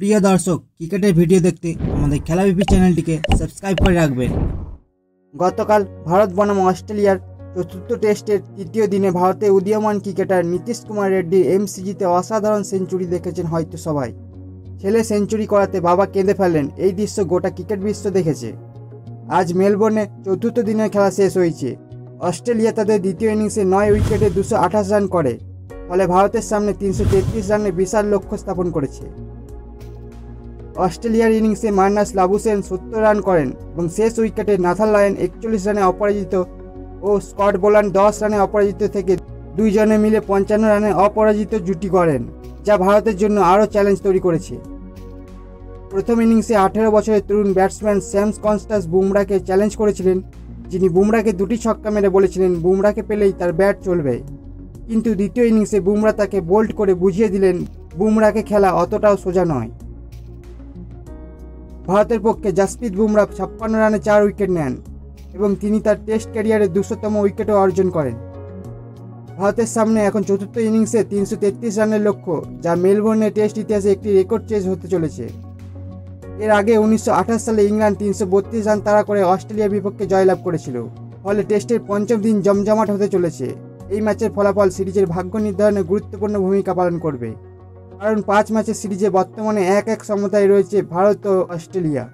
প্রিয় দর্শক, ক্রিকেটের ভিডিও দেখতে আমাদের খেলাবিপি চ্যানেলটিকে সাবস্ক্রাইব করে রাখবেন। গতকাল ভারত বনাম অস্ট্রেলিয়ার চতুর্থ টেস্টের তৃতীয় দিনে ভারতের উদীয়মান ক্রিকেটার নীতিশ কুমার রেড্ডির এমসিজিতে অসাধারণ সেঞ্চুরি দেখেছেন হয়তো সবাই। ছেলে সেঞ্চুরি করাতে বাবা কেঁদে ফেললেন, এই দৃশ্য গোটা ক্রিকেট বিশ্ব দেখেছে। আজ মেলবোর্নে চতুর্থ দিনের খেলা শেষ হয়েছে। অস্ট্রেলিয়া তাদের দ্বিতীয় ইনিংসে 9 উইকেটে 228 রান করে, ফলে ভারতের সামনে 333 রানের বিশাল লক্ষ্য স্থাপন করেছে। অস্ট্রেলিয়ার ইনিংসে মার্নাস লাবুশেন 70 রান করেন এবং শেষ উইকেটে নাথান লায়ন 41 রানে অপরাজিত ও স্কট বোল্যান্ড 10 রানে অপরাজিত থেকে দুইজনে মিলে 55 রানে অপরাজিত জুটি করেন, যা ভারতের জন্য আরও চ্যালেঞ্জ তৈরি করেছে। প্রথম ইনিংসে 18 বছরের তরুণ ব্যাটসম্যান শ্যামস কনস্টাস বুমরাকে চ্যালেঞ্জ করেছিলেন, যিনি বুমরাকে 2টি ছক্কা মেরে বলেছিলেন বুমরাকে পেলেই তার ব্যাট চলবে। কিন্তু দ্বিতীয় ইনিংসে বুমরা তাকে বোল্ড করে বুঝিয়ে দিলেন বুমরাকে খেলা অতটাও সোজা নয়। ভারতের পক্ষে জাসপ্রীত বুমরা 56 রানে 4 উইকেট নেন এবং তিনি তার টেস্ট ক্যারিয়ারের 200তম উইকেটও অর্জন করেন। ভারতের সামনে এখন চতুর্থ ইনিংসে 333 রানের লক্ষ্য, যা মেলবোর্নে টেস্ট ইতিহাসে একটি রেকর্ড চেজ হতে চলেছে। এর আগে 1928 সালে ইংল্যান্ড 332 রান তাড়া করে অস্ট্রেলিয়ার বিপক্ষে জয়লাভ করেছিল, ফলে টেস্টের পঞ্চম দিন জমজমাট হতে চলেছে। এই ম্যাচের ফলাফল সিরিজের ভাগ্য নির্ধারণে গুরুত্বপূর্ণ ভূমিকা পালন করবে, কারণ 5 ম্যাচের সিরিজে বর্তমানে 1-1 সমতায় রয়েছে ভারত ও অস্ট্রেলিয়া।